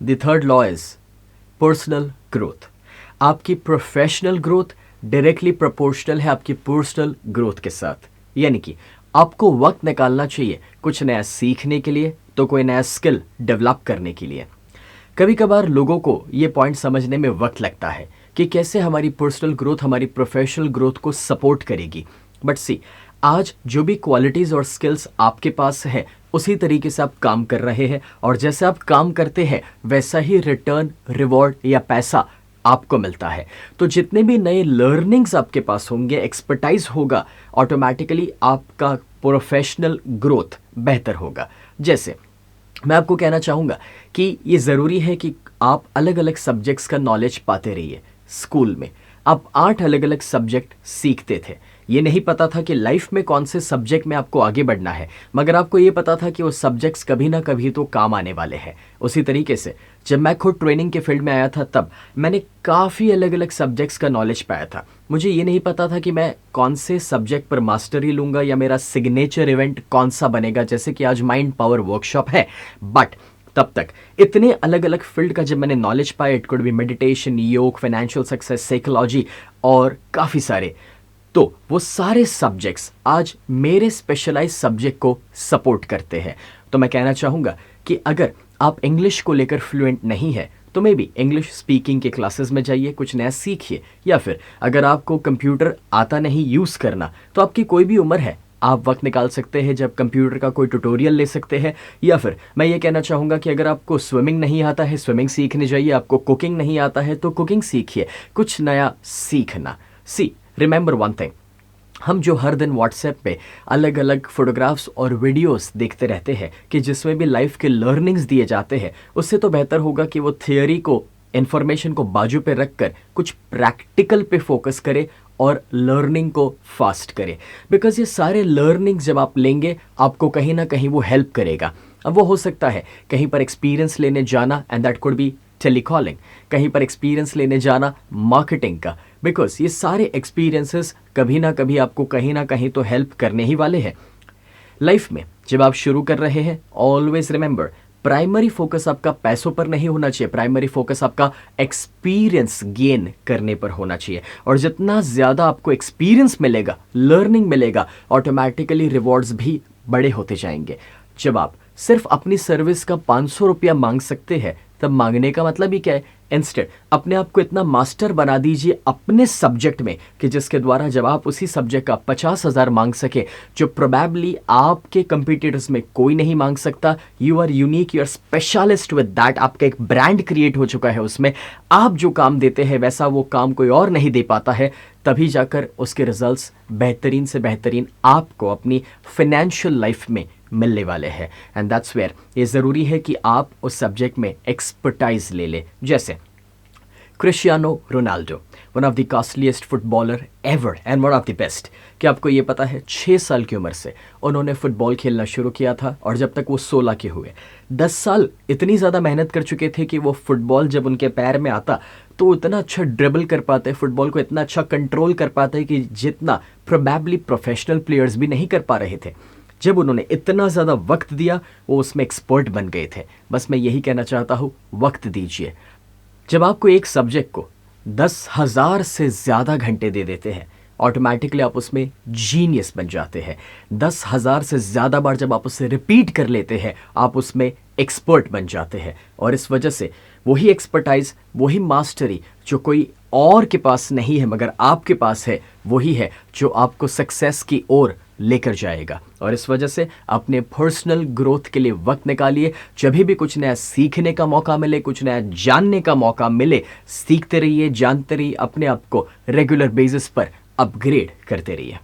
The third law is personal growth. आपकी professional growth directly proportional है आपकी personal growth के साथ। यानी कि आपको वक्त निकालना चाहिए कुछ नया सीखने के लिए, तो कोई नया स्किल डेवलप करने के लिए। कभी कभार लोगों को ये पॉइंट समझने में वक्त लगता है कि कैसे हमारी पर्सनल ग्रोथ हमारी प्रोफेशनल ग्रोथ को सपोर्ट करेगी। बट सी, आज जो भी क्वालिटीज़ और स्किल्स आपके पास है उसी तरीके से आप काम कर रहे हैं, और जैसे आप काम करते हैं वैसा ही रिटर्न, रिवॉर्ड या पैसा आपको मिलता है। तो जितने भी नए लर्निंग्स आपके पास होंगे, एक्सपर्टाइज होगा, ऑटोमेटिकली आपका प्रोफेशनल ग्रोथ बेहतर होगा। जैसे मैं आपको कहना चाहूँगा कि ये ज़रूरी है कि आप अलग अलग सब्जेक्ट्स का नॉलेज पाते रहिए। स्कूल में आप 8 अलग अलग सब्जेक्ट सीखते थे। ये नहीं पता था कि लाइफ में कौन से सब्जेक्ट में आपको आगे बढ़ना है, मगर आपको ये पता था कि वो सब्जेक्ट्स कभी ना कभी तो काम आने वाले हैं। उसी तरीके से जब मैं खुद ट्रेनिंग के फील्ड में आया था तब मैंने काफ़ी अलग अलग सब्जेक्ट्स का नॉलेज पाया था। मुझे ये नहीं पता था कि मैं कौन से सब्जेक्ट पर मास्टरी लूँगा या मेरा सिग्नेचर इवेंट कौन सा बनेगा, जैसे कि आज माइंड पावर वर्कशॉप है। बट तब तक इतने अलग अलग फील्ड का जब मैंने नॉलेज पाया, इट कुड बी मेडिटेशन, योग, फाइनेंशियल सक्सेस, साइकोलॉजी और काफ़ी सारे, तो वो सारे सब्जेक्ट्स आज मेरे स्पेशलाइज सब्जेक्ट को सपोर्ट करते हैं। तो मैं कहना चाहूँगा कि अगर आप इंग्लिश को लेकर फ्लुएंट नहीं है तो मे बी इंग्लिश स्पीकिंग के क्लासेस में जाइए, कुछ नया सीखिए। या फिर अगर आपको कंप्यूटर आता नहीं यूज़ करना, तो आपकी कोई भी उम्र है, आप वक्त निकाल सकते हैं जब कंप्यूटर का कोई ट्यूटोरियल ले सकते हैं। या फिर मैं ये कहना चाहूँगा कि अगर आपको स्विमिंग नहीं आता है, स्विमिंग सीखने जाइए। आपको कुकिंग नहीं आता है तो कुकिंग सीखिए, कुछ नया सीखना। सी, रिमेंबर वन थिंग, हम जो हर दिन व्हाट्सएप पे अलग अलग फोटोग्राफ्स और वीडियोस देखते रहते हैं कि जिसमें भी लाइफ के लर्निंग्स दिए जाते हैं, उससे तो बेहतर होगा कि वो थियोरी को, इन्फॉर्मेशन को बाजू पे रख कर कुछ प्रैक्टिकल पे फोकस करे और लर्निंग को फास्ट करे। बिकॉज ये सारे लर्निंग्स जब आप लेंगे आपको कहीं ना कहीं वो हेल्प करेगा। अब वो हो सकता है कहीं पर एक्सपीरियंस लेने जाना, and that could be telecalling, कहीं पर एक्सपीरियंस लेने जाना मार्केटिंग का, बिकॉज ये सारे एक्सपीरियंसेस कभी ना कभी आपको कहीं ना कहीं तो हेल्प करने ही वाले हैं। लाइफ में जब आप शुरू कर रहे हैं, ऑलवेज रिमेंबर, प्राइमरी फोकस आपका पैसों पर नहीं होना चाहिए, प्राइमरी फोकस आपका एक्सपीरियंस गेन करने पर होना चाहिए। और जितना ज़्यादा आपको एक्सपीरियंस मिलेगा, लर्निंग मिलेगा, ऑटोमेटिकली रिवॉर्ड्स भी बड़े होते जाएंगे। जब आप सिर्फ अपनी सर्विस का 500 रुपया मांग सकते हैं, तब मांगने का मतलब ही क्या है? इंस्टेड अपने आप को इतना मास्टर बना दीजिए अपने सब्जेक्ट में कि जिसके द्वारा जब आप उसी सब्जेक्ट का 50,000 मांग सके, जो प्रोबेबली आपके कंपटीटर्स में कोई नहीं मांग सकता। You are unique, you are specialist with that. आपका एक ब्रांड क्रिएट हो चुका है उसमें। आप जो काम देते हैं वैसा वो काम कोई और नहीं दे पाता है। तभी जाकर उसके रिजल्ट्स बेहतरीन से बेहतरीन आपको अपनी फाइनेंशियल लाइफ में मिलने वाले हैं। एंड दैट्स वेयर ये ज़रूरी है कि आप उस सब्जेक्ट में एक्सपर्टाइज ले लें। जैसे Cristiano Ronaldo, one of the costliest footballer ever and one of the best. क्या आपको ये पता है 6 साल की उम्र से उन्होंने फुटबॉल खेलना शुरू किया था, और जब तक वो 16 के हुए 10 साल इतनी ज़्यादा मेहनत कर चुके थे कि वो फुटबॉल जब उनके पैर में आता तो इतना अच्छा ड्रिबल कर पाते, फुटबॉल को इतना अच्छा कंट्रोल कर पाते कि जितना प्रोबेबली प्रोफेशनल प्लेयर्स भी नहीं कर पा रहे थे। जब उन्होंने इतना ज़्यादा वक्त दिया, वो उसमें एक्सपर्ट बन गए थे। बस मैं यही कहना चाहता हूँ, वक्त दीजिए। जब आपको एक सब्जेक्ट को 10,000 से ज़्यादा घंटे दे देते हैं, ऑटोमेटिकली आप उसमें जीनियस बन जाते हैं। 10,000 से ज़्यादा बार जब आप उसे रिपीट कर लेते हैं, आप उसमें एक्सपर्ट बन जाते हैं। और इस वजह से वही एक्सपर्टाइज, वही मास्टरी जो कोई और के पास नहीं है मगर आपके पास है, वही है जो आपको सक्सेस की ओर लेकर जाएगा। और इस वजह से अपने पर्सनल ग्रोथ के लिए वक्त निकालिए। जब भी कुछ नया सीखने का मौका मिले, कुछ नया जानने का मौका मिले, सीखते रहिए, जानते रहिए, अपने आप को रेगुलर बेसिस पर अपग्रेड करते रहिए।